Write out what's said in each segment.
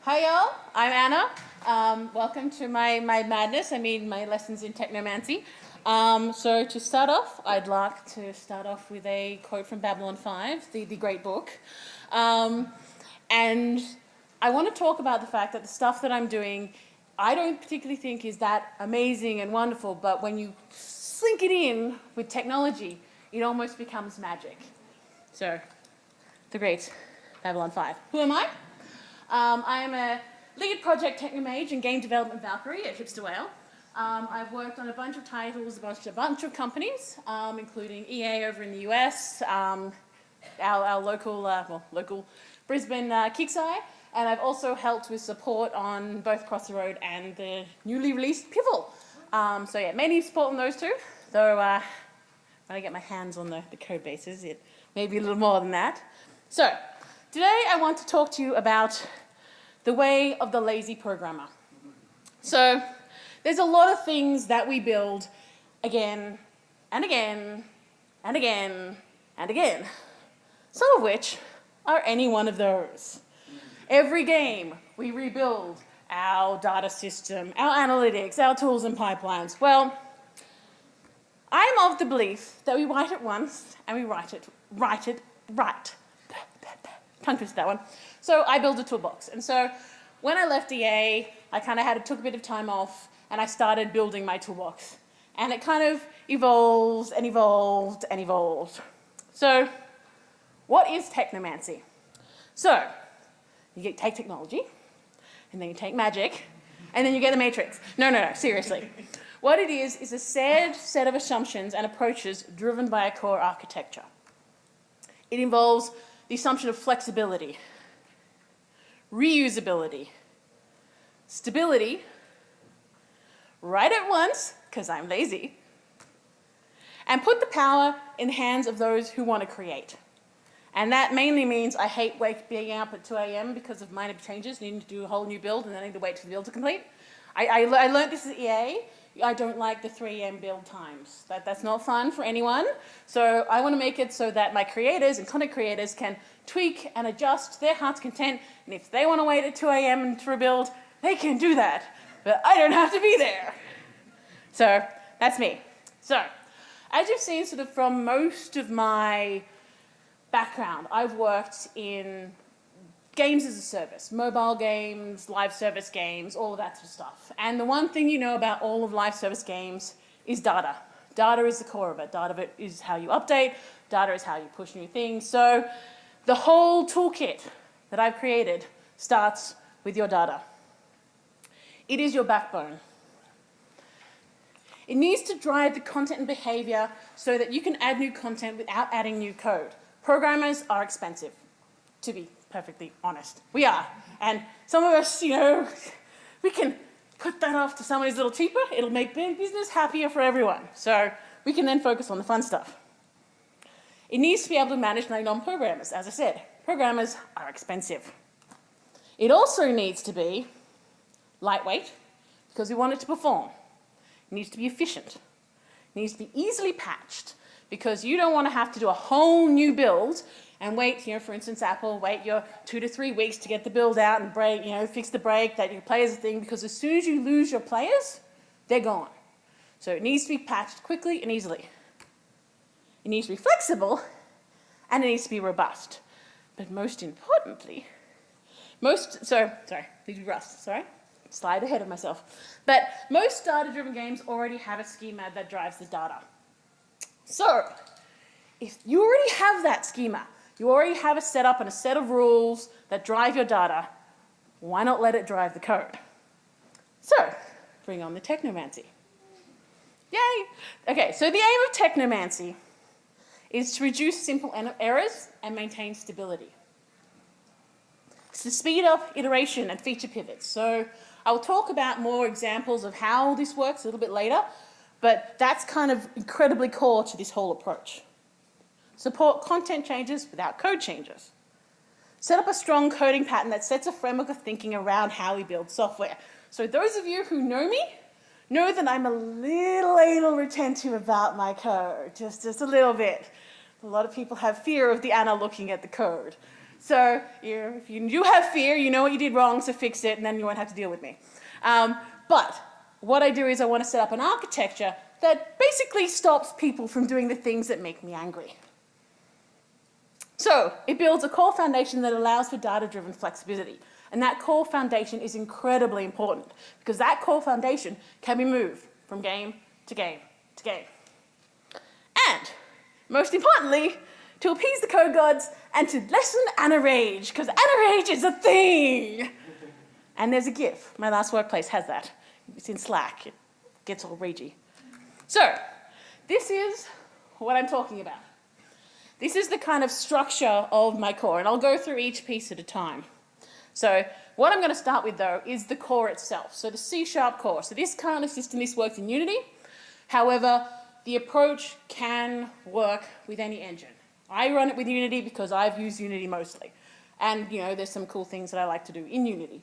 Hi y'all, I'm Anna. Welcome to my madness, my lessons in Technomancy. So to start off, I'd like to start off with a quote from Babylon 5, the great book. And I want to talk about the fact that the stuff that I'm doing, I don't particularly think is that amazing and wonderful, but when you slink it in with technology, it almost becomes magic. So, the great Babylon 5. Who am I? I am a lead project technomage and game development Valkyrie at Hipster. I've worked on a bunch of titles, a bunch of companies, including EA over in the US, our local Brisbane Kicksai, and I've also helped with support on both Across the Road and the newly released Pivotal. So yeah, mainly support on those two, though when I get my hands on the code bases, it may be a little more than that. So, today I want to talk to you about the way of the lazy programmer. So there's a lot of things that we build again and again and again and again, some of which are any one of those. Every game we rebuild our data system, our analytics, our tools and pipelines. Well, I'm of the belief that we write it once and we write it right. Tongue twisted that one. So I built a toolbox. And so when I left EA, I kind of took a bit of time off and I started building my toolbox. And it kind of evolved and evolved and evolved. So what is Technomancy? So you take technology and then you take magic and then you get the matrix. No, seriously. What it is a shared set of assumptions and approaches driven by a core architecture. It involves the assumption of flexibility, reusability, stability, write it once, because I'm lazy, and put the power in the hands of those who want to create. And that mainly means I hate being up at 2 a.m. because of minor changes, needing to do a whole new build, and then I need to wait for the build to complete. I learned this at EA. I don't like the 3 a.m. build times. That's not fun for anyone. So I want to make it so that my creators and content creators can tweak and adjust to their heart's content. And if they want to wait at 2 a.m. for a build, they can do that. But I don't have to be there. So that's me. So as you've seen sort of from most of my background, I've worked in games as a service, mobile games, live service games, all of that sort of stuff. And the one thing you know about all of live service games is data. Data is the core of it. Data is how you update. Data is how you push new things. So the whole toolkit that I've created starts with your data. It is your backbone. It needs to drive the content and behavior so that you can add new content without adding new code. Programmers are expensive, to be perfectly honest. We are. And some of us, we can put that off to someone who's a little cheaper. It'll make business happier for everyone. So we can then focus on the fun stuff. It needs to be able to manage non-programmers. As I said, programmers are expensive. It also needs to be lightweight because we want it to perform. It needs to be efficient. It needs to be easily patched because you don't want to have to do a whole new build and wait, for instance, Apple, wait your 2 to 3 weeks to get the build out and break, fix the break that your players are thing, because as soon as you lose your players, they're gone. So it needs to be patched quickly and easily. It needs to be flexible, and it needs to be robust. But most importantly, slide ahead of myself. But most data-driven games already have a schema that drives the data. So if you already have that schema, you already have a setup and a set of rules that drive your data, why not let it drive the code? So, bring on the Technomancy. Yay! Okay, so the aim of Technomancy is to reduce simple errors and maintain stability. It's to speed up iteration and feature pivots. So I will talk about more examples of how this works a little bit later, but that's kind of incredibly core to this whole approach. Support content changes without code changes. Set up a strong coding pattern that sets a framework of thinking around how we build software. So those of you who know me know that I'm a little anal retentive about my code, just a little bit. A lot of people have fear of the Anna looking at the code. So if you do have fear, you know what you did wrong, so fix it, and then you won't have to deal with me. But what I do is I want to set up an architecture that basically stops people from doing the things that make me angry. So it builds a core foundation that allows for data-driven flexibility. And that core foundation is incredibly important because that core foundation can be moved from game to game to game. And most importantly, to appease the code gods and to lessen Anna rage, because Anna rage is a thing. And there's a GIF. My last workplace has that. It's in Slack. It gets all ragey. So this is what I'm talking about. This is the kind of structure of my core, and I'll go through each piece at a time. So what I'm going to start with, though, is the core itself. So the C# core. So this kind of system, this works in Unity. However, the approach can work with any engine. I run it with Unity because I've used Unity mostly. And, you know, there's some cool things that I like to do in Unity.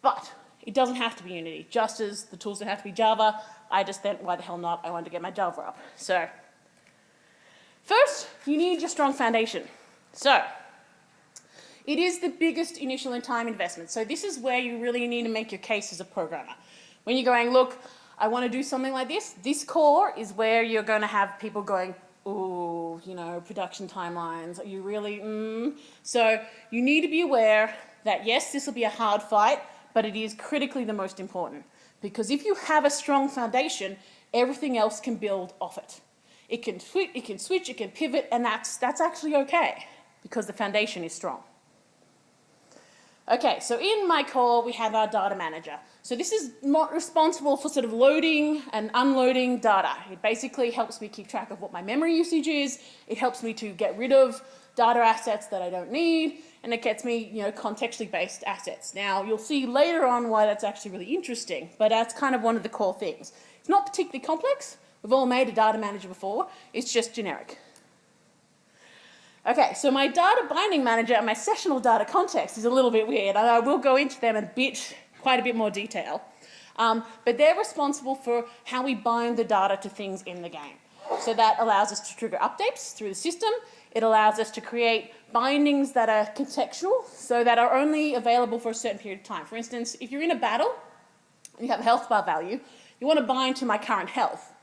But it doesn't have to be Unity. Just as the tools don't have to be Java, I just thought, why the hell not? I wanted to get my Java up. So first, you need your strong foundation. So it is the biggest initial and time investment. So this is where you really need to make your case as a programmer. When you're going, look, I want to do something like this, this core is where you're going to have people going, ooh, you know, production timelines, are you really, So you need to be aware that, yes, this will be a hard fight, but it is critically the most important. Because if you have a strong foundation, everything else can build off it. It can switch, it can pivot, and that's actually okay, because the foundation is strong. Okay, so in my core, we have our data manager. So this is not responsible for sort of loading and unloading data. It basically helps me keep track of what my memory usage is. It helps me to get rid of data assets that I don't need, and it gets me, you know, contextually based assets. Now, you'll see later on why that's actually really interesting, but that's kind of one of the core things. It's not particularly complex. We've all made a data manager before. It's just generic. Okay, so my data binding manager and my sessional data context is a little bit weird, and I will go into them in quite a bit more detail. But they're responsible for how we bind the data to things in the game. So that allows us to trigger updates through the system. It allows us to create bindings that are contextual, so that are only available for a certain period of time. For instance, if you're in a battle and you have a health bar value, you want to bind to my current health.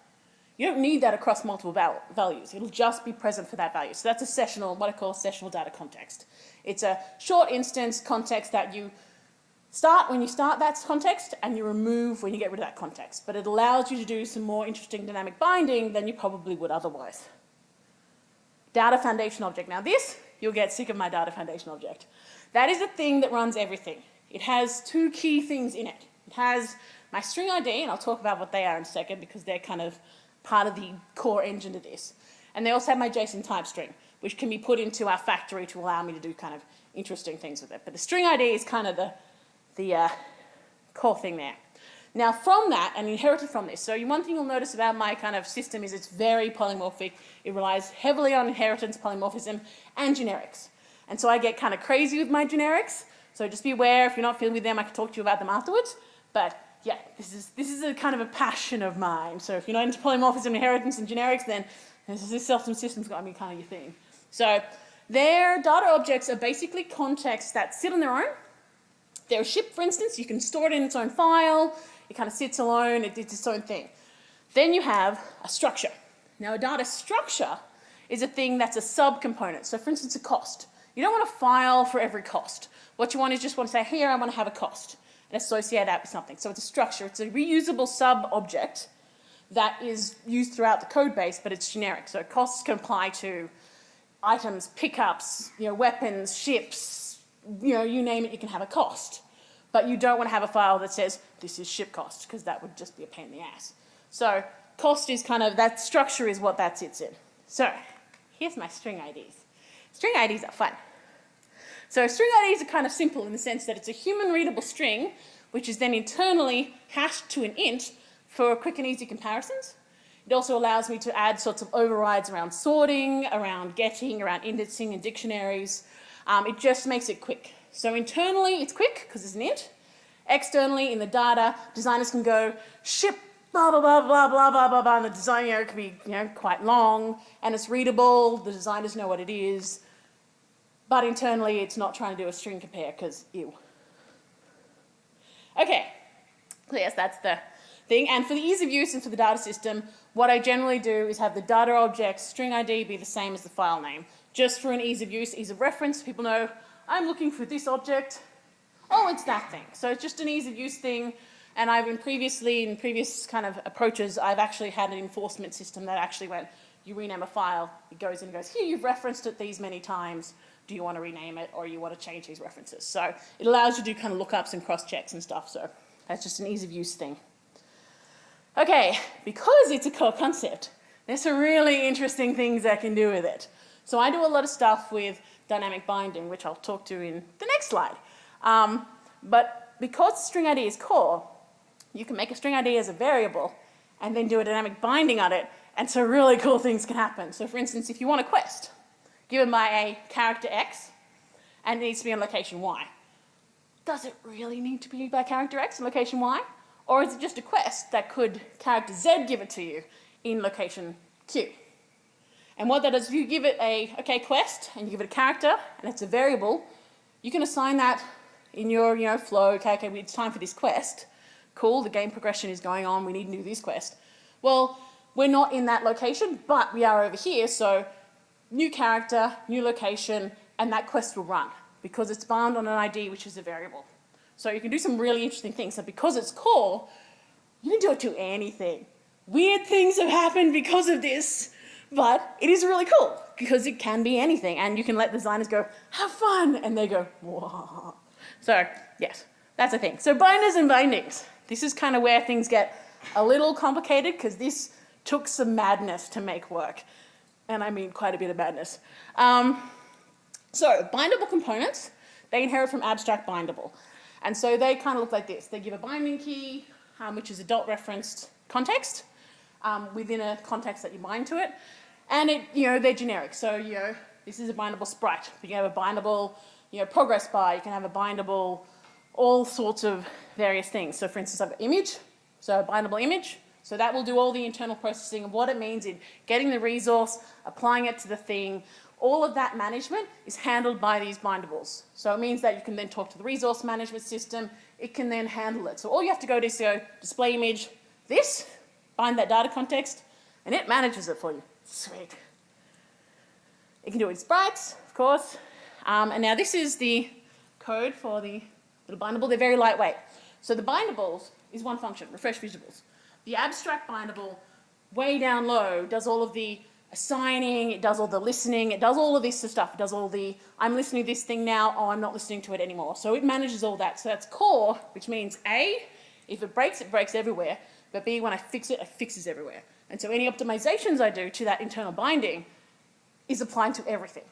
You don't need that across multiple values. It'll just be present for that value. So that's a sessional, what I call a sessional data context. It's a short instance context that you start when you start that context and you remove when you get rid of that context. But it allows you to do some more interesting dynamic binding than you probably would otherwise. Data foundation object. Now this, you'll get sick of my data foundation object. That is the thing that runs everything. It has two key things in it. It has my StringID, and I'll talk about what they are in a second because they're kind of part of the core engine to this. And they also have my JSON type string, which can be put into our factory to allow me to do kind of interesting things with it. But the StringID is kind of the core thing there. Now from that, and inherited from this, so one thing you'll notice about my kind of system is it's very polymorphic. It relies heavily on inheritance, polymorphism, and generics. And so I get kind of crazy with my generics. So just be aware, if you're not feeling with them, I can talk to you about them afterwards. But yeah, this is a kind of a passion of mine. So if you're not into polymorphism, inheritance, and generics, then this system's got to be kind of your thing. So their data objects are basically contexts that sit on their own. They're a ship, for instance. You can store it in its own file. It kind of sits alone. It's its own thing. Then you have a structure. Now, a data structure is a thing that's a subcomponent. So for instance, a cost. You don't want a file for every cost. What you want is just want to say, here, I want to have a cost, and associate that with something. So it's a structure. It's a reusable sub-object that is used throughout the code base, but it's generic. So costs can apply to items, pickups, weapons, ships, you name it, you can have a cost. But you don't want to have a file that says, this is ship cost, because that would just be a pain in the ass. So cost is kind of, that structure is what that sits in. So here's my string IDs. String IDs are fun. So string IDs are kind of simple in the sense that it's a human-readable string, which is then internally hashed to an int for quick and easy comparisons. It also allows me to add sorts of overrides around sorting, around getting, around indexing and dictionaries. It just makes it quick. So internally, it's quick because it's an int. Externally, in the data, designers can go ship blah, blah, blah, blah, blah, blah, blah, blah, and the design can be quite long, and it's readable. The designers know what it is. but internally it's not trying to do a string compare because ew. Okay, so yes, that's the thing. And for the ease of use and for the data system, what I generally do is have the data object StringID be the same as the file name, just for an ease of use, ease of reference. People know I'm looking for this object. Oh, it's that thing. So it's just an ease of use thing. And I've in previous kind of approaches, I've actually had an enforcement system that actually went, you rename a file, it goes in and goes, here, you've referenced it these many times. Do you want to rename it or you want to change these references? So it allows you to do kind of lookups and cross-checks and stuff. So that's just an ease of use thing. Okay, because it's a core concept, there's some really interesting things I can do with it. So I do a lot of stuff with dynamic binding, which I'll talk to in the next slide. But because StringID is core, you can make a StringID as a variable and then do a dynamic binding on it, and so really cool things can happen. So for instance, if you want a quest given by a character X and it needs to be on location Y, does it really need to be by character X and location Y? Or is it just a quest that could character Z give it to you in location Q? And what that is, if you give it a quest and you give it a character and it's a variable, you can assign that in your flow. Okay, it's time for this quest. Cool, the game progression is going on, we need to do this quest. Well, we're not in that location, but we are over here, so new character, new location, and that quest will run because it's bound on an ID, which is a variable. So you can do some really interesting things. So because it's core, you can do it to anything. Weird things have happened because of this, but it is really cool because it can be anything. And you can let designers go, have fun, and they go, whoa. So yes, that's a thing. So binders and bindings. This is kind of where things get a little complicated because this took some madness to make work. And I mean quite a bit of madness. So bindable components, they inherit from abstract bindable. And so they kind of look like this. They give a binding key, which is a dot referenced context within a context that you bind to it. And they're generic. So, this is a bindable sprite. You can have a bindable, progress bar. You can have a bindable, all sorts of various things. So for instance, I've got image, so a bindable image. So that will do all the internal processing of what it means in getting the resource, applying it to the thing. All of that management is handled by these bindables. So it means that you can then talk to the resource management system. It can then handle it. So all you have to go to is go display image this, bind that data context, and it manages it for you. Sweet. It can do it in sprites, of course. And now this is the code for the little bindable. They're very lightweight. So the bindables is one function, refresh visuals. The abstract bindable, way down low, does all of the assigning, it does all the listening, it does all of this stuff. It does all the, I'm listening to this thing now, oh, I'm not listening to it anymore. So it manages all that. So that's core, which means A, if it breaks everywhere, but B, when I fix it fixes everywhere. And so any optimizations I do to that internal binding is applied to everything.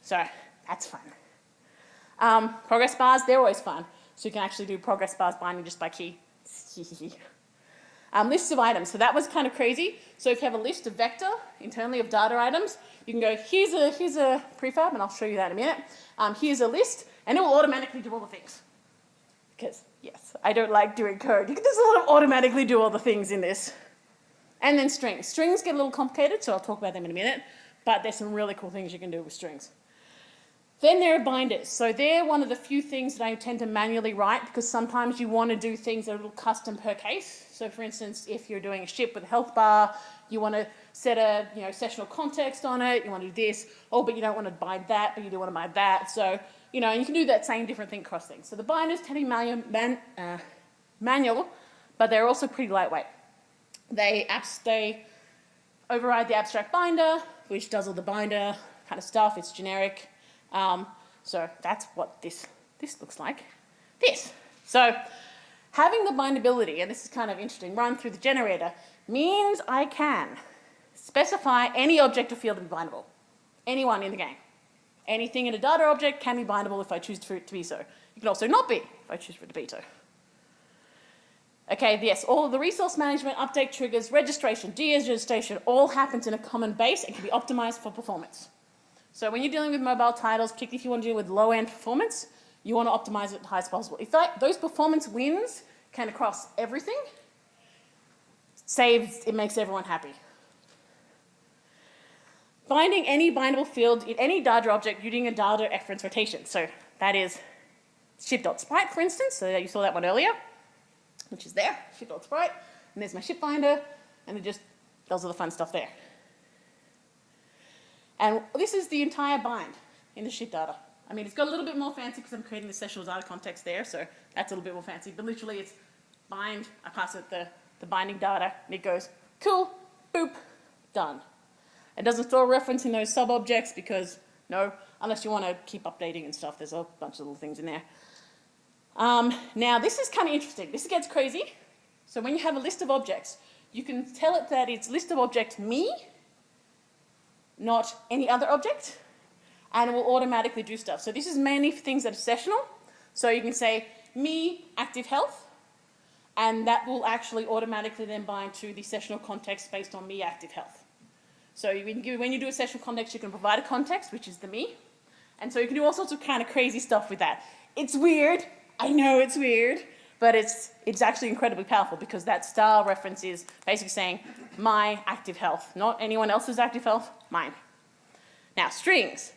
So that's fun. Progress bars, they're always fun. So you can actually do progress bars binding just by key. Lists of items, so that was kind of crazy. So if you have a list of vector internally of data items, you can go, here's a prefab, and I'll show you that in a minute. Here's a list, and it will automatically do all the things. Because, yes, I don't like doing code. You can just automatically do all the things in this. And then strings. Strings get a little complicated, so I'll talk about them in a minute, but there's some really cool things you can do with strings. Then there are binders. So they're one of the few things that I tend to manually write because sometimes you want to do things that are a little custom per case. So for instance, if you're doing a ship with a health bar, you want to set a sessional context on it, you want to do this, but you don't want to bind that, but you do want to bind that. So, you can do that same different thing across things. So the binders tend to be manual, but they're also pretty lightweight. They override the abstract binder, which does all the binder kind of stuff. It's generic. So that's what this looks like. So having the bindability, and this is kind of interesting, run through the generator, means I can specify any object or field to be bindable. Anyone in the game. Anything in a data object can be bindable if I choose for it to be so. It can also not be if I choose for it to be so. Okay, yes, all of the resource management, update triggers, registration, deregistration, all happens in a common base and can be optimized for performance. So when you're dealing with mobile titles, particularly if you want to deal with low-end performance, you want to optimize it as high as possible. If those performance wins can across everything, it makes everyone happy. binding any bindable field in any data object using a data reference rotation. So that is ship.sprite, for instance. So you saw that one earlier, which is there, ship.sprite. And there's my ship binder, and it just does all the fun stuff there. And this is the entire bind in the ship data. I mean, it's got a little bit more fancy because I'm creating the sessional data context there, so that's a little bit more fancy. But literally, it's bind, I pass it the binding data, and it goes, cool, boop, done. It doesn't store a reference in those sub-objects because, no, unless you want to keep updating and stuff, there's a bunch of little things in there. Now, this is kind of interesting. This gets crazy. So when you have a list of objects, you can tell it that it's list of object me, not any other object, and it will automatically do stuff. So this is mainly for things that are sessional. So you can say me active health, and that will actually automatically then bind to the sessional context based on me active health. So when you do a sessional context, you can provide a context, which is the me, and so you can do all sorts of kind of crazy stuff with that. It's weird. I know it's weird, but it's actually incredibly powerful because that style reference is basically saying my active health, not anyone else's active health, mine. Now, strings.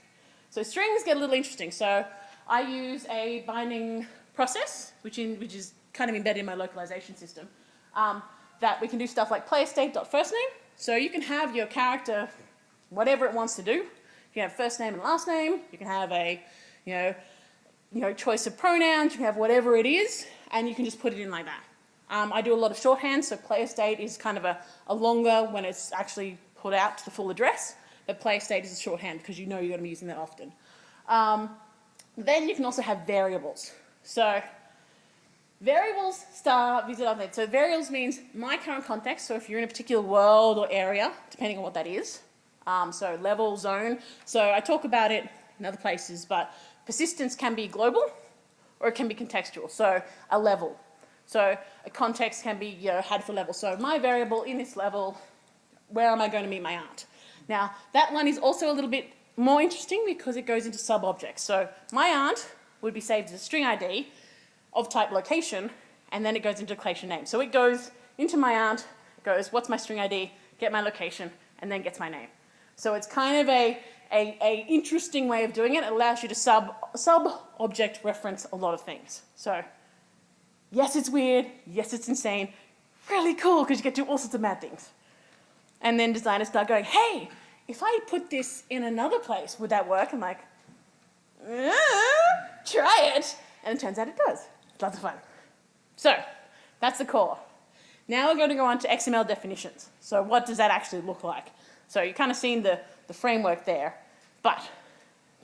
So strings get a little interesting. So I use a binding process, which is kind of embedded in my localization system, that we can do stuff like playerState.firstName. So you can have your character, whatever it wants to do. You can have first name and last name. You can have a, choice of pronouns. You can have whatever it is, and you can just put it in like that. I do a lot of shorthand, so playerState is kind of a longer when it's actually put out to the full address, but playerState is a shorthand because you know you're going to be using that often. Then you can also have variables. So variables visit update. So variables means my current context, so if you're in a particular world or area, depending on what that is. So level, zone. So I talk about it in other places, but persistence can be global or it can be contextual. So a level. So a context can be had for level. So my variable in this level, where am I going to meet my aunt? Now that one is also a little bit more interesting because it goes into sub-objects. So my aunt would be saved as a string ID of type location, and then it goes into location name. So it goes into my aunt, goes, what's my string ID, get my location, and then gets my name. So it's kind of a interesting way of doing it. It allows you to sub-object reference a lot of things. So yes, it's weird. Yes, it's insane. Really cool because you get to do all sorts of mad things. And then designers start going, hey, if I put this in another place, would that work? I'm like, try it. And it turns out it does. It's lots of fun. So that's the core. Now we're going to go on to XML definitions. So what does that actually look like? So you've kind of seen the framework there. But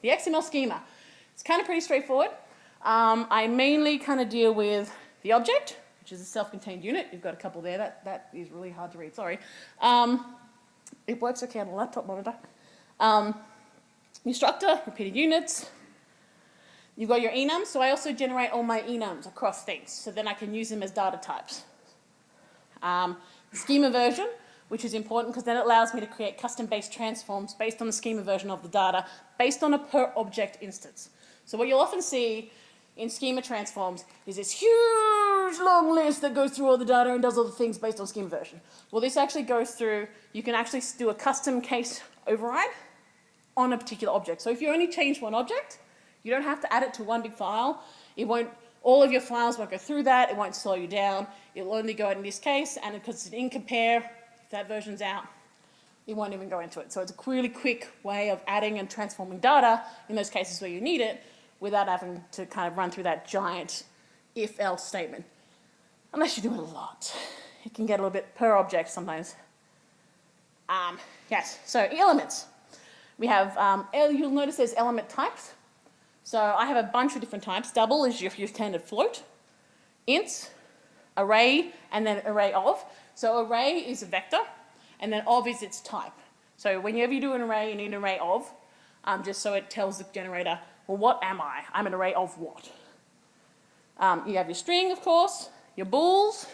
the XML schema, it's kind of pretty straightforward. I mainly kind of deal with the object, which is a self-contained unit. You've got a couple there. That is really hard to read, sorry. It works okay on a laptop monitor. Instructor, repeated units. You've got your enums, so I also generate all my enums across things, so then I can use them as data types. Schema version, which is important because then it allows me to create custom-based transforms based on the schema version of the data, based on a per-object instance. So what you'll often see in schema transforms is this huge long list that goes through all the data and does all the things based on schema version. Well, this actually goes through, you can actually do a custom case override on a particular object. So if you only change one object, you don't have to add it to one big file. All of your files won't go through that. It won't slow you down. It'll only go in this case, and because it's an in compare, if that version's out, it won't even go into it. So it's a really quick way of adding and transforming data in those cases where you need it without having to kind of run through that giant if-else statement. Unless you do it a lot. It can get a little bit per object sometimes. Yes, so elements. We have, you'll notice there's element types. So I have a bunch of different types. Double is your standard float, ints, array, and then array of. So array is a vector, and then of is its type. So whenever you do an array, you need an array of, just so it tells the generator, well, what am I? I'm an array of what? You have your string, of course, your bools,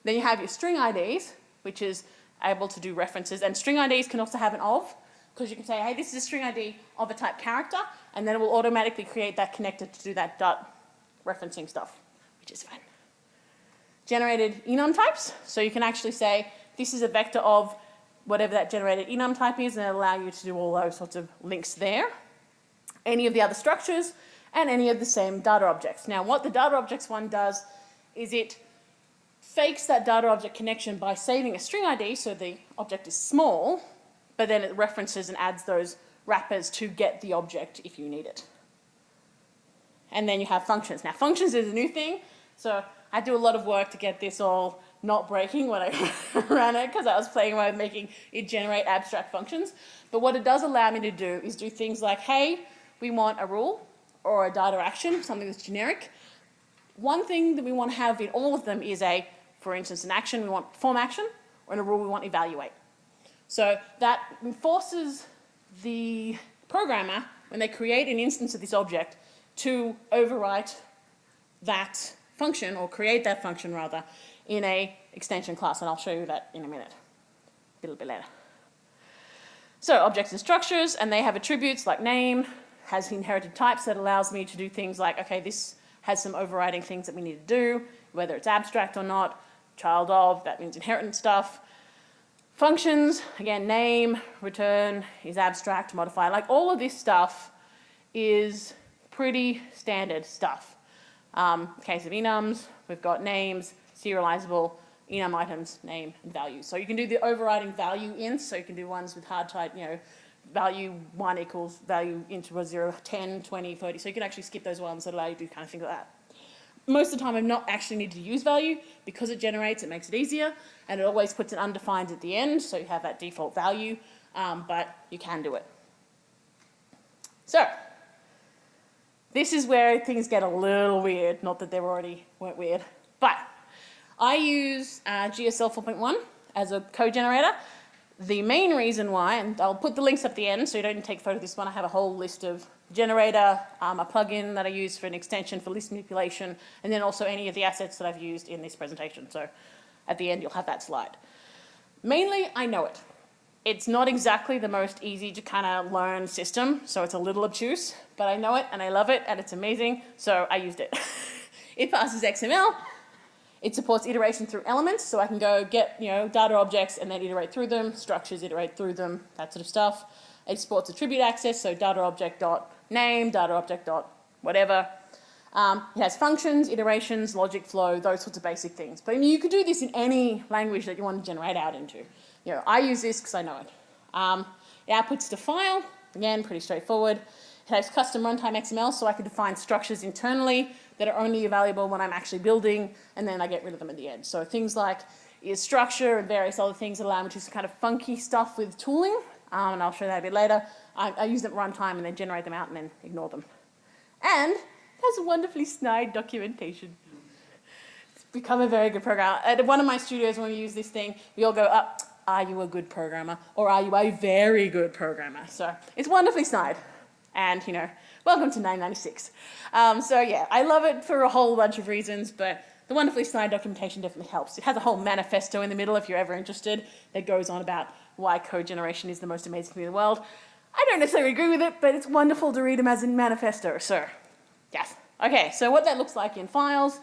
then you have your string IDs, which is able to do references, and string IDs can also have an of, because you can say, hey, this is a string ID of a type character, and then it will automatically create that connector to do that dot referencing stuff, which is fun. Generated enum types, so you can actually say, this is a vector of whatever that generated enum type is, and it'll allow you to do all those sorts of links there. Any of the other structures, and any of the same data objects. Now, what the data objects one does is it fakes that data object connection by saving a string ID, so the object is small, but then it references and adds those wrappers to get the object if you need it. And then you have functions. Now, functions is a new thing, so I do a lot of work to get this all not breaking when I ran it, because I was playing around with making it generate abstract functions. But what it does allow me to do is do things like, hey, we want a rule or a data action, something that's generic. One thing that we want to have in all of them is for instance, an action we want perform action, or in a rule we want evaluate. So that forces the programmer, when they create an instance of this object, to overwrite that function, or create that function rather, in a extension class, and I'll show you that in a minute, a little bit later. So objects and structures, and they have attributes like name, has inherited types that allows me to do things like, okay, this has some overriding things that we need to do, whether it's abstract or not, child of, that means inheritance stuff. Functions, again, name, return is abstract, modify, like all of this stuff is pretty standard stuff. In the case of enums, we've got names, serializable, enum items, name, and value. So you can do the overriding value ints, so you can do ones with hard type, value 1 equals value int was 0, 10, 20, 30. So you can actually skip those ones that allow you to do kind of things like that. Most of the time, I'm not actually need to use value. Because it generates, it makes it easier, and it always puts an undefined at the end, so you have that default value, but you can do it. So this is where things get a little weird. Not that they weren't weird, but I use GSL 4.1 as a code generator. The main reason why, and I'll put the links at the end so you don't take a photo of this one, I have a whole list of generator, a plugin that I use for an extension for list manipulation, and then also any of the assets that I've used in this presentation. So at the end you'll have that slide. Mainly, I know it. It's not exactly the most easy to kind of learn system, so it's a little obtuse, but I know it and I love it and it's amazing, so I used it. It passes XML. It supports iteration through elements, so I can go get data objects and then iterate through them, structures, iterate through them, that sort of stuff. It supports attribute access, so data object dot name, data object dot whatever. It has functions, iterations, logic flow, those sorts of basic things. But you could do this in any language that you want to generate out into. I use this because I know it. It outputs to file, again, pretty straightforward. It has custom runtime XML, so I can define structures internally that are only available when I'm actually building, and then I get rid of them at the end. So things like is structure and various other things that allow me to do some kind of funky stuff with tooling, and I'll show that a bit later. I use them at runtime and then generate them out and then ignore them. And it has a wonderfully snide documentation. It's become a very good program. At one of my studios, when we use this thing, we all go, are you a good programmer? Or are you a very good programmer? So it's wonderfully snide. And, welcome to 996. So yeah, I love it for a whole bunch of reasons, but the wonderfully snide documentation definitely helps. It has a whole manifesto in the middle, if you're ever interested, that goes on about why code generation is the most amazing thing in the world. I don't necessarily agree with it, but it's wonderful to read them as a manifesto, so yes. Okay, so what that looks like in files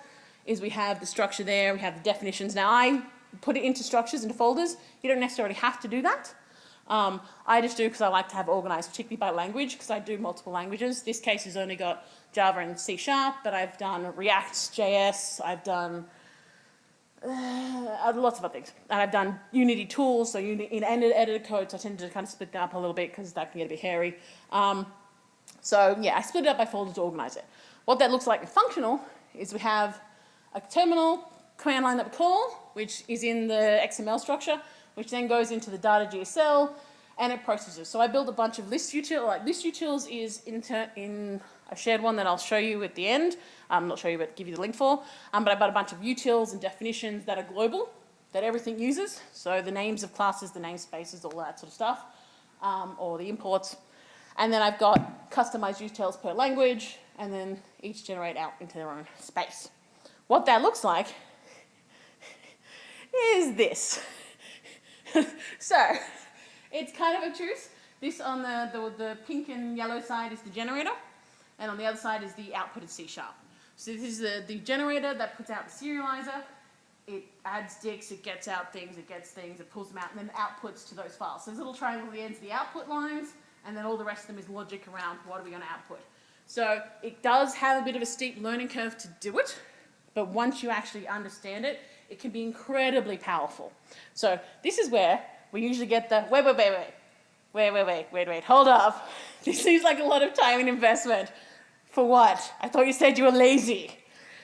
is we have the structure there, we have the definitions. Now I put it into structures, into folders. You don't necessarily have to do that. I just do because I like to have organized, particularly by language, because I do multiple languages. This case has only got Java and C#, but I've done React, JS, I've done lots of other things. And I've done Unity tools, so in editor code, so I tend to kind of split that up a little bit because that can get a bit hairy. So yeah, I split it up by folders to organize it. What that looks like in functional is we have a terminal command line that we call, which is in the XML structure, which then goes into the data GSL, and it processes. So I built a bunch of list utils. Like list utils is in a shared one that I'll show you at the end. Not show you, but give you the link for. But I've got a bunch of utils and definitions that are global, that everything uses. So the names of classes, the namespaces, all that sort of stuff, or the imports. And then I've got customized utils per language, and then each generate out into their own space. What that looks like is this. So it's kind of obtuse. This on the pink and yellow side is the generator, and on the other side is the outputted C#. So this is the generator that puts out the serializer. it adds dicks, it gets out things, it gets things, it pulls them out, and then outputs to those files. So there's a little triangle at the ends of the output lines, and then all the rest of them is logic around what are we going to output. So it does have a bit of a steep learning curve to do it, but once you actually understand it, it can be incredibly powerful. So this is where we usually get the, wait, hold up. This seems like a lot of time and investment. For what? I thought you said you were lazy.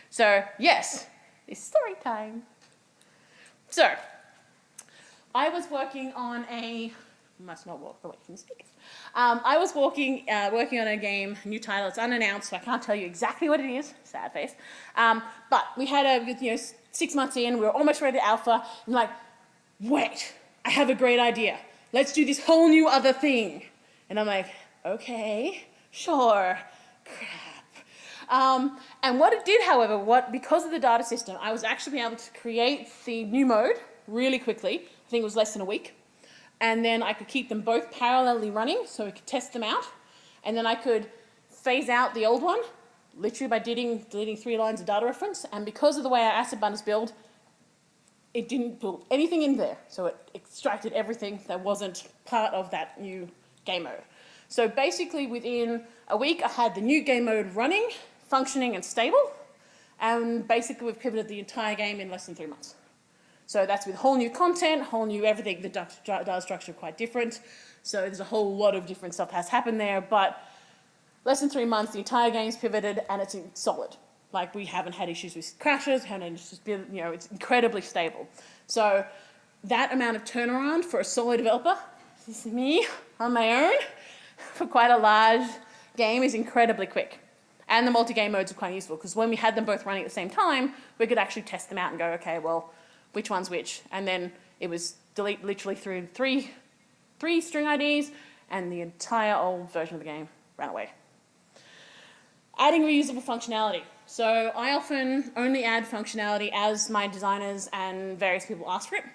So yes, it's story time. So, I was working on a, must not walk away from the speakers. I was working on a game, new title, it's unannounced, so I can't tell you exactly what it is, sad face. But we had 6 months in, we were almost ready to alpha, and like, wait, I have a great idea. Let's do this whole new other thing. And I'm like, okay, sure, crap. And what it did, however, because of the data system, I was actually able to create the new mode really quickly. I think it was less than a week. And then I could keep them both parallelly running, so we could test them out. And then I could phase out the old one, literally by deleting 3 lines of data reference. And because of the way our asset bundles build, it didn't put anything in there. So it extracted everything that wasn't part of that new game mode. So basically within a week, I had the new game mode running, functioning and stable. And basically we've pivoted the entire game in less than 3 months. So that's with whole new content, whole new everything. The data structure is quite different. So there's a whole lot of different stuff has happened there. But less than 3 months, the entire game's pivoted and it's solid. Like we haven't had issues with crashes, it's incredibly stable. So that amount of turnaround for a solo developer, this is me on my own, for quite a large game is incredibly quick. And the multi-game modes are quite useful because when we had them both running at the same time, we could actually test them out and go, okay, well, which one's which? And then it was delete literally through three string IDs and the entire old version of the game ran away. Adding reusable functionality. So I often only add functionality as my designers and various people ask for it.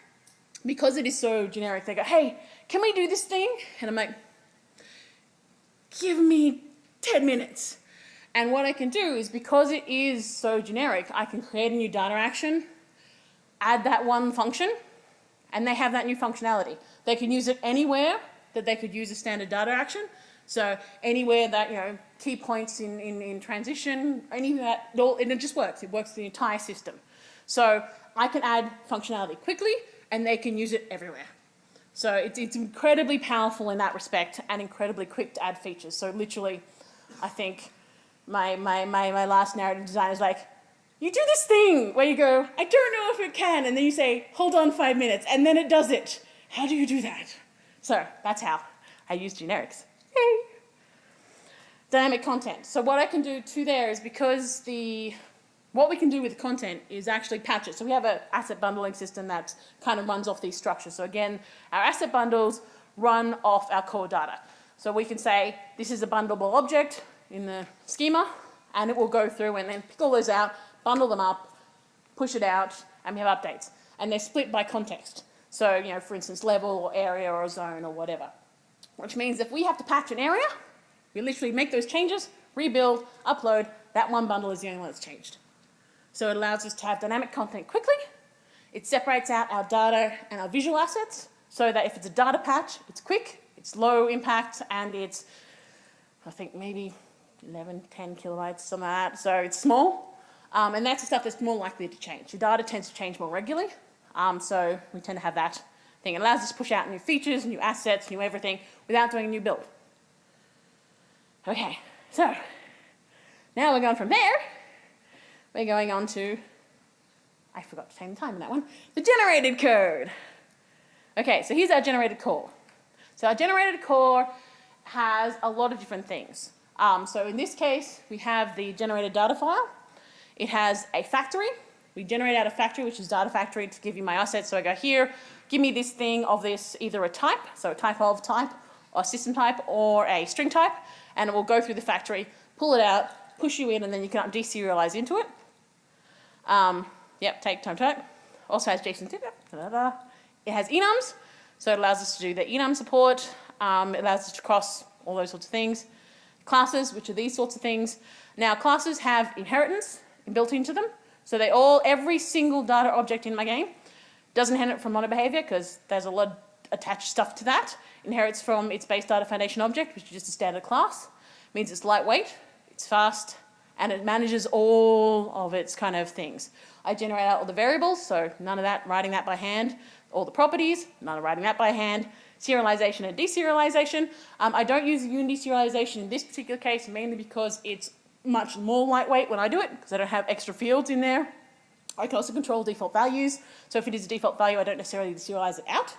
Because it is so generic, they go, hey, can we do this thing? And I'm like, give me 10 minutes. And what I can do is, because it is so generic, I can create a new data action, add that one function, and they have that new functionality. They can use it anywhere that they could use a standard data action. So anywhere that, key points in transition, anything that, and it just works. It works the entire system. So I can add functionality quickly, and they can use it everywhere. So it's incredibly powerful in that respect, and incredibly quick to add features. So literally, I think my last narrative design is like, you do this thing where you go, I don't know if it can, and then you say, hold on 5 minutes, and then it does it. How do you do that? So that's how I use generics. Yay. Dynamic content. So what I can do too there is, because what we can do with the content is actually patch it. So we have an asset bundling system that kind of runs off these structures. So again, our asset bundles run off our core data. So we can say, this is a bundleable object in the schema, and it will go through and then pick all those out, bundle them up, push it out, and we have updates. And they're split by context. So, for instance, level or area or zone or whatever. Which means if we have to patch an area, we literally make those changes, rebuild, upload, that one bundle is the only one that's changed. So it allows us to have dynamic content quickly. It separates out our data and our visual assets so that if it's a data patch, it's quick, it's low impact, and it's, I think, maybe 11, 10 kilobytes, something like that. So it's small. And that's the stuff that's more likely to change. Your data tends to change more regularly. So we tend to have that thing. It allows us to push out new features, new assets, new everything without doing a new build. Okay, so now we're going from there. We're going on to, I forgot to take the time in that one, the generated code. Okay, so here's our generated core. So our generated core has a lot of different things. So in this case, we have the generated data file. It has a factory. We generate out a factory, which is data factory, to give you my assets. So I go here, give me this thing of this, either a type, so a type of type, or system type, or a string type, and it will go through the factory, pull it out, push you in, and then you can deserialize into it. Take time type. Also has JSON Tito. It has enums, so it allows us to do the enum support. It allows us to cross all those sorts of things. Classes, which are these sorts of things. Now, classes have inheritance built into them. So every single data object in my game doesn't inherit from mono behavior because there's a lot of attached stuff to that. Inherits from its base data foundation object, which is just a standard class. Means it's lightweight, it's fast, and it manages all of its kind of things. I generate out all the variables, so none of that, writing that by hand. All the properties, none of writing that by hand. Serialization and deserialization. I don't use Unity serialization in this particular case, mainly because it's much more lightweight when I do it, because I don't have extra fields in there. I can also control default values, so if it is a default value, I don't necessarily deserialize it out.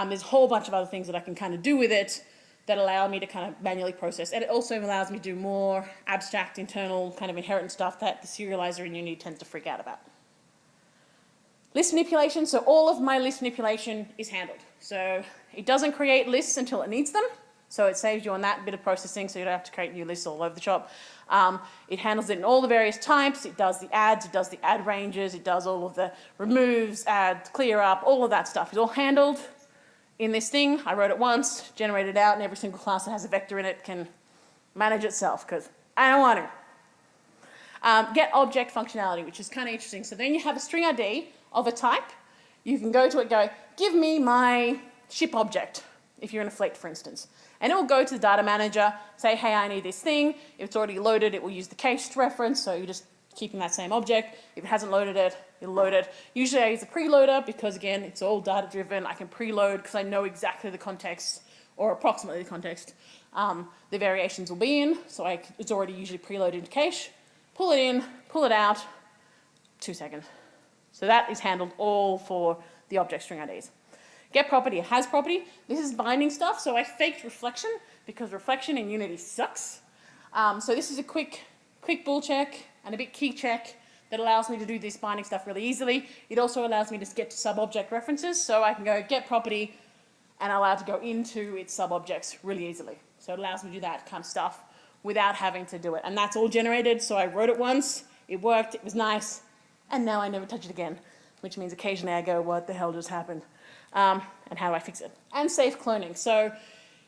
There's a whole bunch of other things that I can kind of do with it that allow me to kind of manually process. And it also allows me to do more abstract, internal, kind of inherent stuff that the serializer in Unity tends to freak out about. List manipulation, so all of my list manipulation is handled. So it doesn't create lists until it needs them. So it saves you on that bit of processing, so you don't have to create new lists all over the shop. It handles it in all the various types. It does the adds, it does the add ranges, it does all of the removes, add, clear up, all of that stuff. It's all handled in this thing. I wrote it once, generated it out, and every single class that has a vector in it can manage itself, because I don't want to. Get object functionality, which is kind of interesting. So then you have a string ID of a type. You can go to it, go, give me my ship object, if you're in a fleet, for instance. And it will go to the data manager, say, hey, I need this thing. If it's already loaded, it will use the cached reference, so you're just keeping that same object. If it hasn't loaded it, it'll load it. Usually I use a preloader because, again, it's all data-driven. I can preload because I know exactly the context, or approximately the context, the variations will be in. So it's already usually preloaded into cache. Pull it in, pull it out, 2 seconds. So that is handled all for the object string IDs. Get property, it has property. This is binding stuff, so I faked reflection because reflection in Unity sucks. So this is a quick bool check and a bit key check that allows me to do this binding stuff really easily. It also allows me to get to sub-object references, so I can go get property and allow it to go into its sub-objects really easily. So it allows me to do that kind of stuff without having to do it. And that's all generated, so I wrote it once, it worked, it was nice, and now I never touch it again, which means occasionally I go, what the hell just happened? And how do I fix it? And safe cloning. So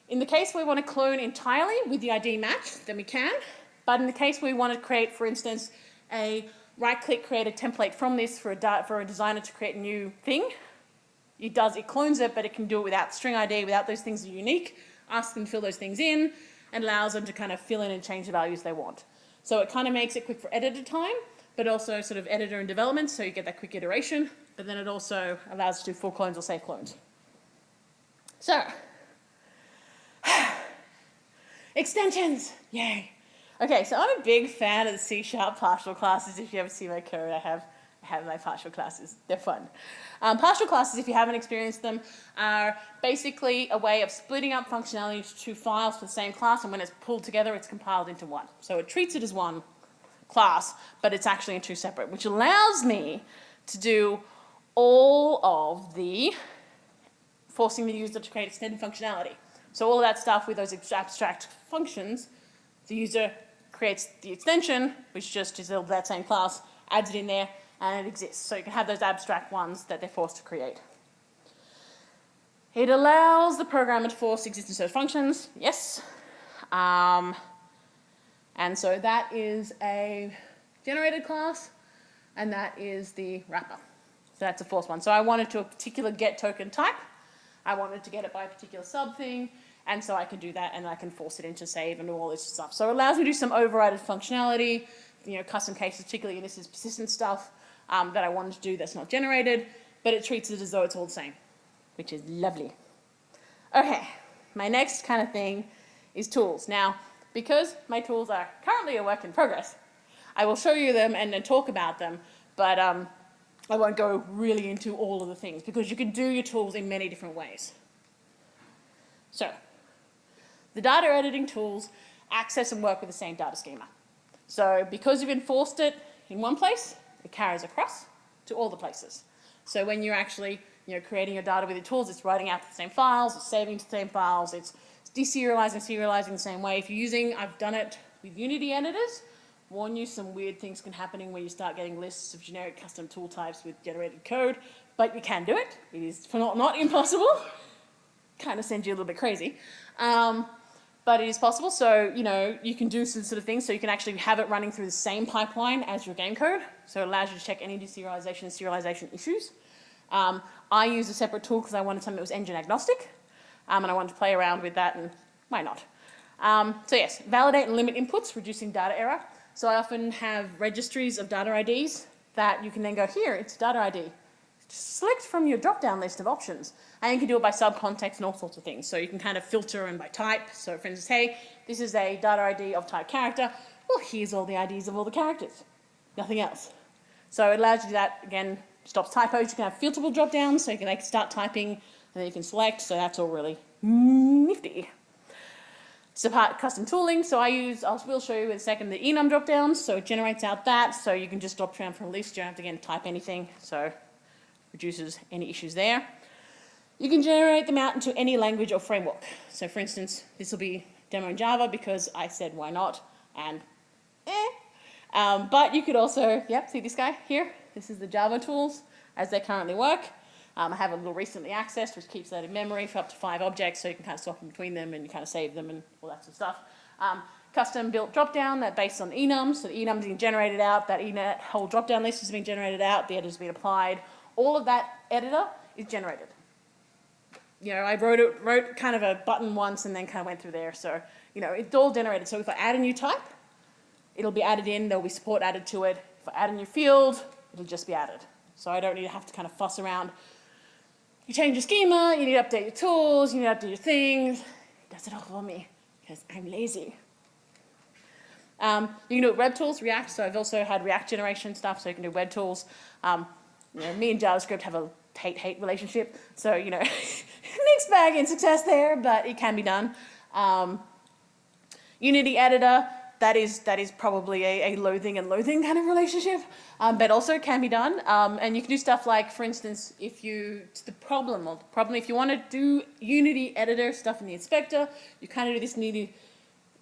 in the case where we want to clone entirely with the ID match, then we can. But in the case where we want to create, for instance, a right-click, create a template from this for a designer to create a new thing, it clones it, but it can do it without string ID, without those things that are unique, asks them to fill those things in, and allows them to kind of fill in and change the values they want. So it kind of makes it quick for editor time, but also sort of editor and development, so you get that quick iteration, but then it also allows you to do full clones or safe clones. So, extensions, yay. Okay, so I'm a big fan of the C# partial classes. If you ever see my code, I have my partial classes. They're fun. Partial classes, if you haven't experienced them, are basically a way of splitting up functionality into two files for the same class, and when it's pulled together, it's compiled into one. So it treats it as one class, but it's actually in two separate, which allows me to do all of the forcing the user to create extended functionality. So all of that stuff with those abstract functions, the user creates the extension, which just is that same class, adds it in there, and it exists. So you can have those abstract ones that they're forced to create. It allows the programmer to force existence of functions, yes. And so that is a generated class, and that is the wrapper. So that's a forced one. So I wanted to a particular get token type. I wanted to get it by a particular sub thing, and so I can do that, and I can force it into save and do all this stuff. So it allows me to do some overridden functionality, custom cases, particularly, and this is persistent stuff that I wanted to do that's not generated, but it treats it as though it's all the same, which is lovely. Okay, my next kind of thing is tools. Now, because my tools are currently a work in progress, I will show you them and then talk about them, but I won't go really into all of the things because you can do your tools in many different ways. So, the data editing tools access and work with the same data schema. So, because you've enforced it in one place, it carries across to all the places. So when you're actually creating your data with your tools, it's writing out to the same files, it's saving to the same files, it's deserializing, serializing the same way. If you're using, I've done it with Unity editors, warn you, some weird things can happen when you start getting lists of generic custom tool types with generated code, but you can do it. It is not impossible. Kind of sends you a little bit crazy. but it is possible. So, you know, you can do some sort of things. So you can actually have it running through the same pipeline as your game code. So it allows you to check any deserialization and serialization issues. I use a separate tool because I wanted something that was engine agnostic. And I wanted to play around with that, and why not? So yes, validate and limit inputs, reducing data error. So I often have registries of data IDs that you can then go, here, it's data ID. Just select from your drop-down list of options. And you can do it by subcontext and all sorts of things. So you can kind of filter and by type. So for instance, hey, this is a data ID of type character. Well, here's all the IDs of all the characters. Nothing else. So it allows you to do that, again, stops typos. You can have filterable drop-downs, so you can like start typing and then you can select. So that's all really nifty. So custom tooling, so I will show you in a second the enum drop-downs. So it generates out that, so you can just drop down from a list. You don't have to again type anything. So reduces any issues there. You can generate them out into any language or framework. So for instance, this will be demo in Java because I said why not, and but you could also, yep, see this guy here? This is the Java tools as they currently work. I have a little recently accessed, which keeps that in memory for up to 5 objects, so you can kind of swap in between them and you kind of save them and all that sort of stuff. Custom built dropdown that based on enum, so the enum is being generated out, that whole dropdown list is being generated out, the editor has been applied. All of that editor is generated. You know, I wrote kind of a button once and then kind of went through there, so you know, it's all generated. So if I add a new type, it'll be added in, there'll be support added to it. If I add a new field, it'll just be added. So I don't need to have to kind of fuss around. You change your schema, you need to update your tools, you need to update your things. It does it all for me because I'm lazy. You can do it with web tools, React. So I've also had React generation stuff, so you can do web tools. You know, me and JavaScript have a hate-hate relationship. So, you know, mixed bag in success there, but it can be done. Unity editor, that is probably a loathing and loathing kind of relationship, but also can be done. And you can do stuff like, for instance, if you want to do Unity editor stuff in the inspector, you kind of do this, need to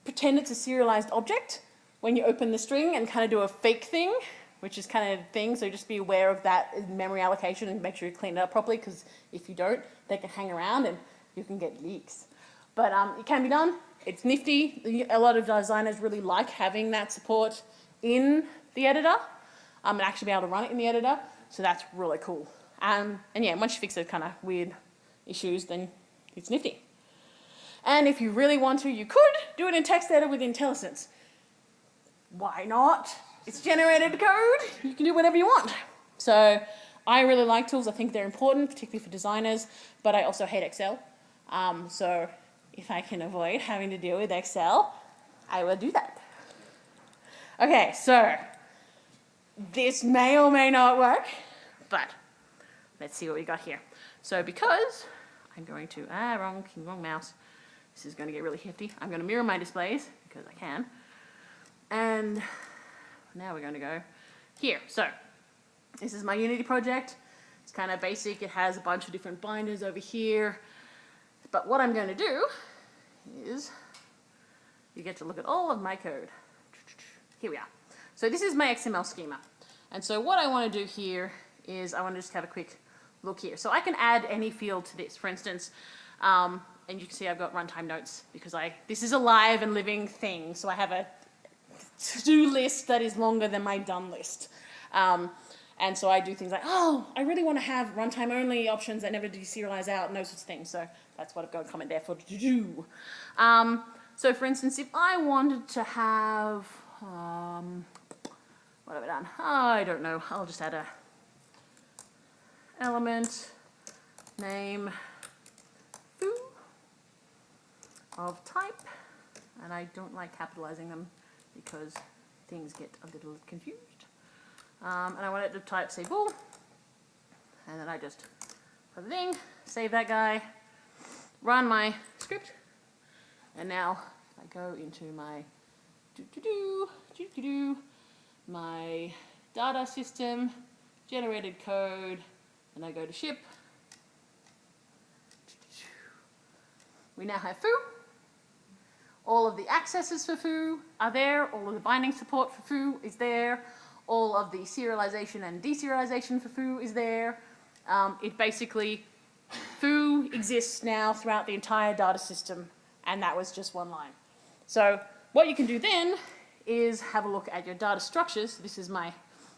pretend it's a serialized object when you open the string and kind of do a fake thing, which is kind of a thing, so just be aware of that memory allocation and make sure you clean it up properly, because if you don't, they can hang around and you can get leaks. But it can be done. It's nifty. A lot of designers really like having that support in the editor and actually be able to run it in the editor. So that's really cool. And yeah, once you fix those kind of weird issues, then it's nifty. And if you really want to, you could do it in text editor with IntelliSense. Why not? It's generated code. You can do whatever you want. So I really like tools. I think they're important, particularly for designers, but I also hate Excel. So if I can avoid having to deal with Excel, I will do that. Okay, so this may or may not work, but let's see what we got here. So because I'm going to, wrong mouse. This is going to get really hefty. I'm going to mirror my displays because I can. And now we're going to go here. So this is my Unity project. It's kind of basic. It has a bunch of different binders over here. But what I'm going to do is you get to look at all of my code. Here we are. So this is my XML schema. And so what I want to do here is I want to just have a quick look here. So I can add any field to this. For instance, and you can see I've got runtime notes because this is a live and living thing. So I have a to-do list that is longer than my done list. And so I do things like, oh, I really want to have runtime only options that never deserialize out and those sorts of things. So that's what I've got a comment there for to do. So for instance, if I wanted to have, what have I done? Oh, I don't know. I'll just add a element name foo of type. And I don't like capitalizing them because things get a little confused. And I want it to type say bool, and then I just put the thing, save that guy, run my script, and now I go into my my data system, generated code, and I go to ship. We now have foo. All of the accesses for foo are there, all of the binding support for foo is there. All of the serialization and deserialization for foo is there. It basically, foo exists now throughout the entire data system and that was just one line. So what you can do then is have a look at your data structures. This is my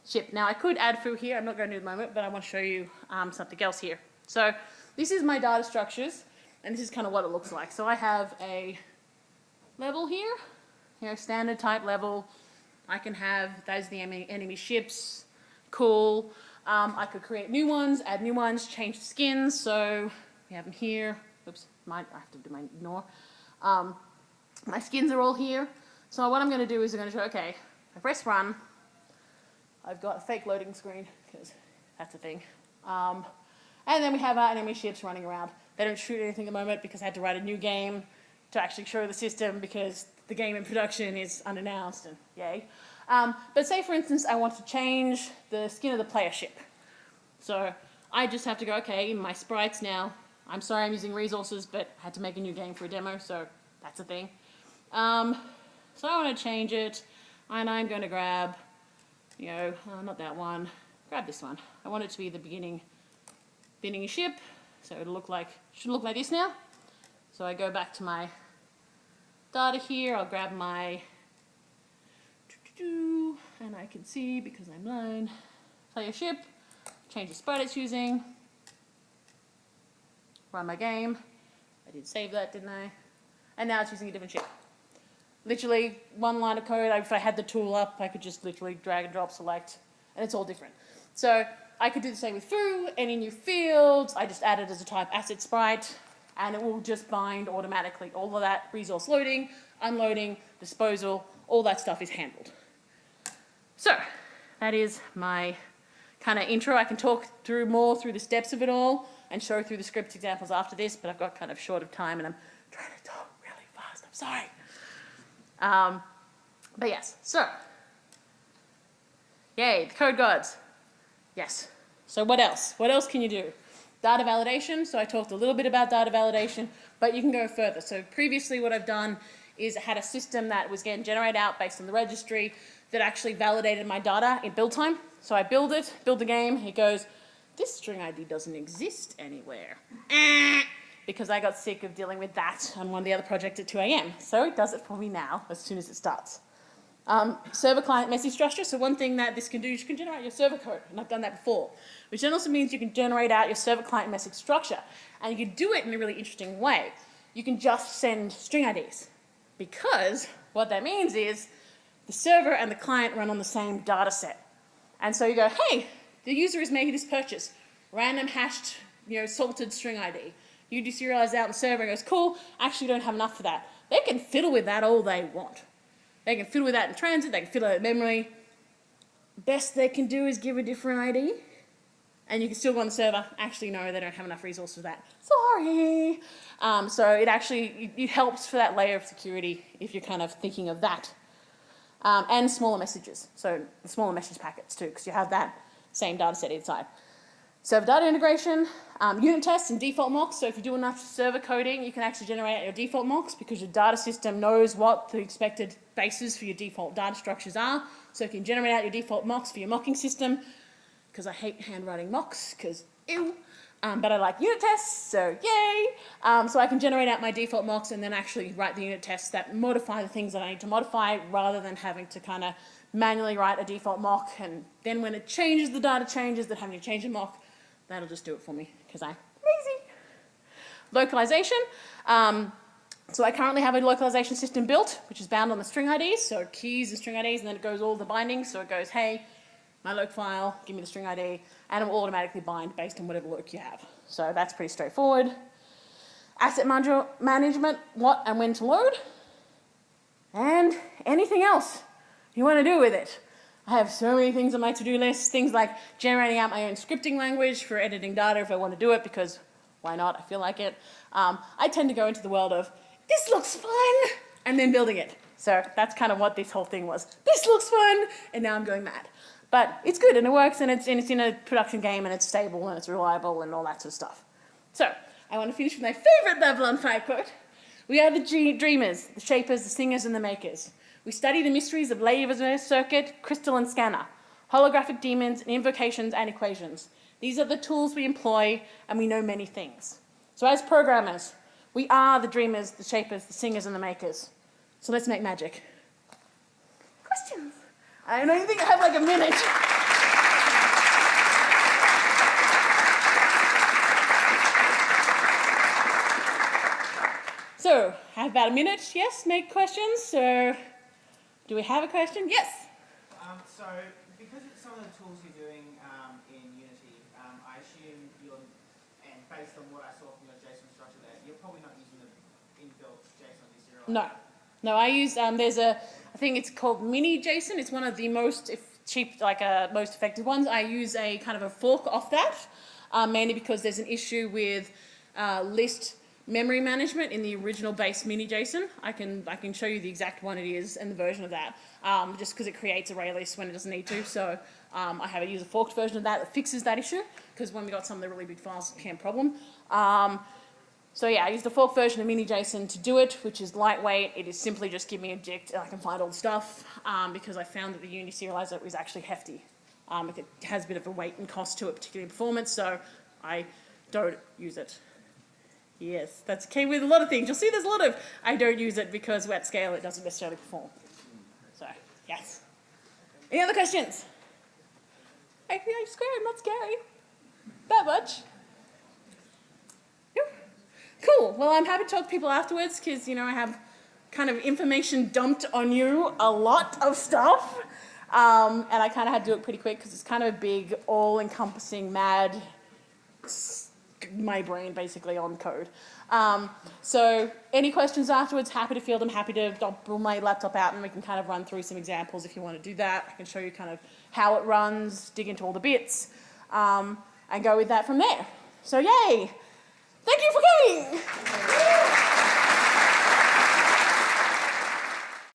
ship. Now I could add through here, I'm not going to do it at the moment, but I want to show you something else here. So this is my data structures, and this is kind of what it looks like. So I have a level here, standard type level. I can have, those are the enemy ships, cool. I could create new ones, add new ones, change the skins. So we have them here. Oops, I have to do my ignore. My skins are all here. So what I'm going to do is I'm going to show, okay, I press run. I've got a fake loading screen, because that's a thing. And then we have our enemy ships running around. They don't shoot anything at the moment because I had to write a new game to actually show the system because the game in production is unannounced, and yay. But say, for instance, I want to change the skin of the player ship. So I just have to go, okay, in my sprites now, I'm sorry I'm using resources, but I had to make a new game for a demo, so that's a thing. So I want to change it, and I'm going to grab, not that one, grab this one. I want it to be the beginning ship, so it'll should look like this now. So I go back to my data here, I'll grab my, and I can see, because I'm blind, player ship, change the sprite it's using, run my game. I did save that, didn't I? And now it's using a different ship. Literally one line of code. If I had the tool up, I could just literally drag and drop, select, and it's all different. So I could do the same with foo, any new fields, I just add it as a type asset sprite, and it will just bind automatically. All of that resource loading, unloading, disposal, all that stuff is handled. So that is my kind of intro. I can talk through the steps of it all and show through the script examples after this, but I've got kind of short of time and I'm trying to talk really fast. I'm sorry. But yes, so yay, the code gods. Yes. So what else? What else can you do? Data validation. So I talked a little bit about data validation, but you can go further. So previously what I've done is I had a system that was getting generated out based on the registry that actually validated my data in build time. So I build the game, it goes, this string ID doesn't exist anywhere. Because I got sick of dealing with that on one of the other projects at 2 AM. So it does it for me now as soon as it starts. Server client message structure. So one thing that this can do is you can generate your server code, and I've done that before, which then also means you can generate out your server client message structure, and you can do it in a really interesting way. You can just send string IDs, because what that means is the server and the client run on the same data set. And so you go, hey, the user is making this purchase, random hashed, salted string ID. You deserialize out the server and goes, cool, actually don't have enough for that. They can fiddle with that all they want. They can fiddle with that in transit, they can fiddle with memory. Best they can do is give a different ID, and you can still go on the server, actually no, they don't have enough resources for that. Sorry. So it helps for that layer of security if you're kind of thinking of that. And smaller messages, so the smaller message packets too, because you have that same data set inside. Server data integration, unit tests and default mocks. So if you do enough server coding, you can actually generate your default mocks because your data system knows what the expected bases for your default data structures are. So you can generate out your default mocks for your mocking system, because I hate handwriting mocks, because ew. But I like unit tests, so yay. So I can generate out my default mocks and then actually write the unit tests that modify the things that I need to modify, rather than having to kind of manually write a default mock, and then when it changes, the data changes, then having to change the mock. That'll just do it for me, because I'm lazy. Localization. So I currently have a localization system built, which is bound on the string IDs, so keys and string IDs, and then it goes all the bindings, so it goes, hey, my loc file, give me the string ID, and it will automatically bind based on whatever loc you have. So that's pretty straightforward. Asset management, what and when to load, and anything else you want to do with it. I have so many things on my to-do list, things like generating out my own scripting language for editing data if I want to do it, because why not? I feel like it. I tend to go into the world of, this looks fun, and then building it. So that's kind of what this whole thing was. This looks fun, and now I'm going mad. But it's good, and it works, and it's in a production game, and it's stable, and it's reliable, and all that sort of stuff. So I want to finish with my favorite Babylon 5 quote. We are the dreamers, the shapers, the singers, and the makers. We study the mysteries of laser circuit, crystal, and scanner, holographic demons, and invocations and equations. These are the tools we employ, and we know many things. So as programmers, We are the dreamers, the shapers, the singers, and the makers. So let's make magic. Questions? I don't even think I have like a minute. So, I have about a minute, yes, make questions. So, do we have a question? Yes? So, because it's some of the tools you're doing in Unity, I assume and based on what I saw from your JSON structure there, you're probably not using the inbuilt JSON serialized. No. No, I use, I think it's called mini JSON. It's one of the most cheap, most effective ones. I use a kind of a fork off that, mainly because there's an issue with list memory management in the original base mini JSON. I can show you the exact one it is and the version of that, just because it creates array lists when it doesn't need to. So I use a forked version of that fixes that issue, because when we got some of the really big files, it became a problem. So yeah, I use the fork version of mini JSON to do it, which is lightweight. It is simply just give me an object and I can find all the stuff, because I found that the Unity serializer was actually hefty. It has a bit of a weight and cost to it, particularly in performance, so I don't use it. Yes, that's key with a lot of things. You'll see there's a lot of I don't use it because at scale it doesn't necessarily perform. So, yes. Any other questions? Hey, I'm scared, I'm not scary. That much. Yep. Cool. Well, I'm happy to talk to people afterwards because, I have kind of information dumped on you, a lot of stuff. And I kind of had to do it pretty quick because it's kind of a big, all-encompassing, mad my brain basically on code. So any questions afterwards, happy to field them, happy to pull my laptop out and we can kind of run through some examples if you want to do that. I can show you kind of how it runs, dig into all the bits, and go with that from there. So yay! Thank you for coming!